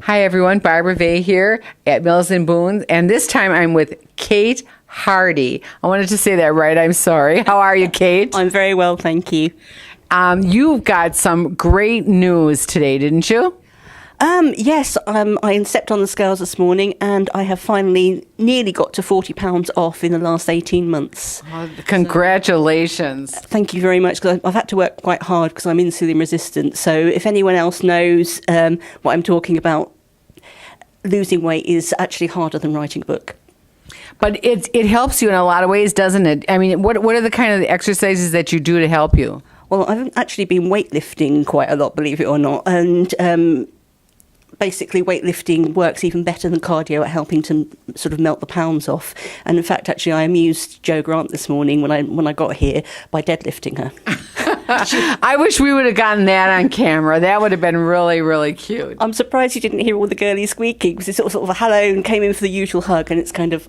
Hi, everyone. Barbara Vay here at Mills Boon, and this time I'm with Kate Hardy. I wanted to say that right. I'm sorry. How are you, Kate? I'm very well, thank you. You've got some great news today, didn't you? Yes, I stepped on the scales this morning and I have finally nearly got to £40 off in the last 18 months. Oh, congratulations. Thank you very much, because I've had to work quite hard because I'm insulin resistant. So if anyone else knows what I'm talking about, losing weight is actually harder than writing a book. But it helps you in a lot of ways, doesn't it? I mean, what are the kind of exercises that you do to help you? Well, I've actually been weightlifting quite a lot, believe it or not, and basically weightlifting works even better than cardio at helping to sort of melt the pounds off. And in fact, actually, I amused Jo Grant this morning when I got here by deadlifting her. I wish we would have gotten that on camera. That would have been really, really cute. I'm surprised you didn't hear all the girly squeaking, because it's sort of a hello and came in for the usual hug, and it's kind of,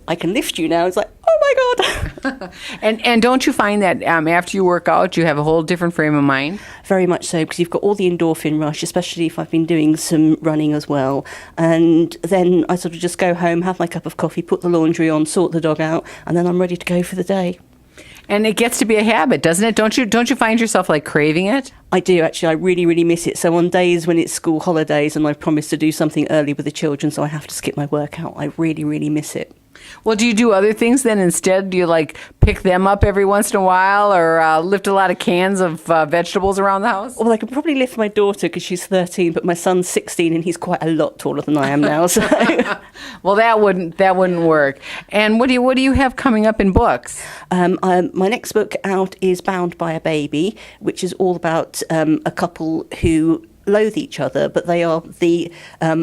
I can lift you now. It's like, oh my God. And don't you find that after you work out, you have a whole different frame of mind? Very much so, because you've got all the endorphin rush, especially if I've been doing some running as well. And then I sort of just go home, have my cup of coffee, put the laundry on, sort the dog out, and then I'm ready to go for the day. And it gets to be a habit, doesn't it? Don't you find yourself like craving it? I do, actually. I really, really miss it. So on days when it's school holidays and I've promised to do something early with the children, so I have to skip my workout, I really, really miss it. Well, do you do other things then instead? Do you like pick them up every once in a while, or lift a lot of cans of vegetables around the house? Well, I could probably lift my daughter because she's 13, but my son's 16 and he's quite a lot taller than I am now. So, well, that wouldn't work. And what do you have coming up in books? my next book out is Bound by a Baby, which is all about a couple who loathe each other, but they are the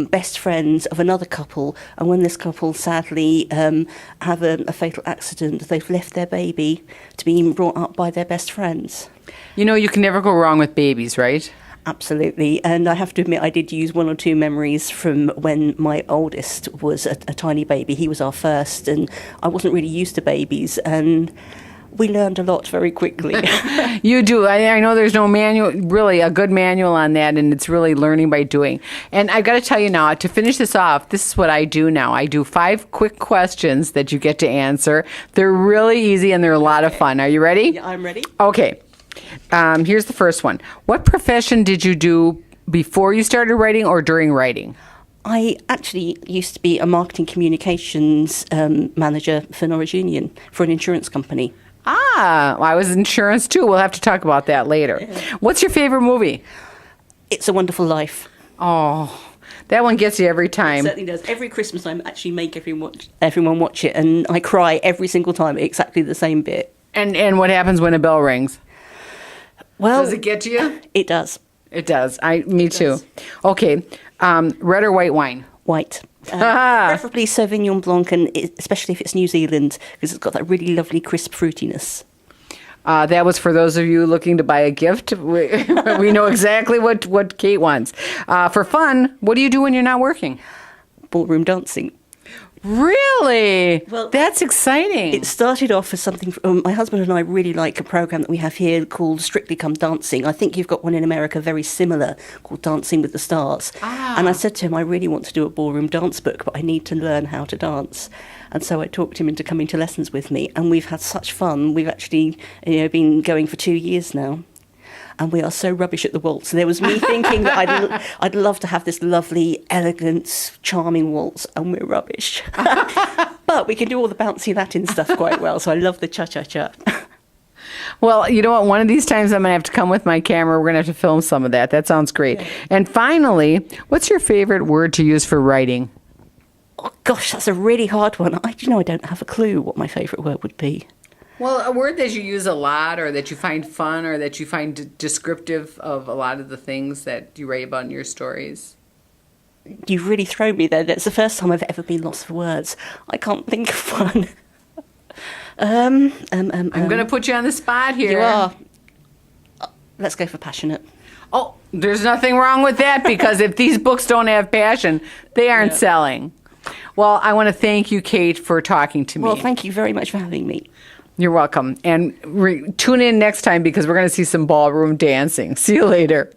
best friends of another couple, and when this couple sadly have a fatal accident, they've left their baby to be brought up by their best friends. You know, you can never go wrong with babies, right? Absolutely, and I have to admit I did use one or two memories from when my oldest was a tiny baby. He was our first, and I wasn't really used to babies, and we learned a lot very quickly. You do. I know there's no manual, really a good manual on that, and it's really learning by doing. And I've got to tell you now, to finish this off, this is what I do now. I do 5 quick questions that you get to answer. They're really easy, and they're a lot of fun. Are you ready? Yeah, I'm ready. Okay. Here's the first one. What profession did you do before you started writing or during writing? I actually used to be a marketing communications manager for Norwich Union for an insurance company. Well, I was in insurance too. We'll have to talk about that later. What's your favorite movie? It's a Wonderful Life. Oh, that one gets you every time. It certainly does. Every Christmas I actually make everyone watch it, and I cry every single time, exactly the same bit. And what happens when a bell rings? Well, does it get to you? It does. It does. Me too. Okay. Red or white wine? White. Preferably Sauvignon Blanc, and especially if it's New Zealand, because it's got that really lovely crisp fruitiness. That was for those of you looking to buy a gift. We know exactly what Kate wants. For fun, what do you do when you're not working? Ballroom dancing. Really? Well, that's exciting. It started off as something, my husband and I really like a program that we have here called Strictly Come Dancing. I think you've got one in America very similar called Dancing with the Stars. And I said to him, I really want to do a ballroom dance book, but I need to learn how to dance. And so I talked him into coming to lessons with me, and we've had such fun. We've actually been going for 2 years now. And we are so rubbish at the waltz. There was me thinking that I'd love to have this lovely, elegant, charming waltz, and we're rubbish. But we can do all the bouncy Latin stuff quite well, so I love the cha-cha-cha. Well, you know what? One of these times I'm going to have to come with my camera. We're going to have to film some of that. That sounds great. Yeah. And finally, what's your favorite word to use for writing? Oh, gosh, that's a really hard one. I don't have a clue what my favourite word would be. Well, a word that you use a lot, or that you find fun, or that you find descriptive of a lot of the things that you write about in your stories. You've really thrown me there. That's the first time I've ever been lost for words. I can't think of one. I'm going to put you on the spot here. You are. Let's go for passionate. Oh, there's nothing wrong with that, because if these books don't have passion, they aren't selling. Well, I want to thank you, Kate, for talking to me. Well, thank you very much for having me. You're welcome. And tune in next time, because we're going to see some ballroom dancing. See you later.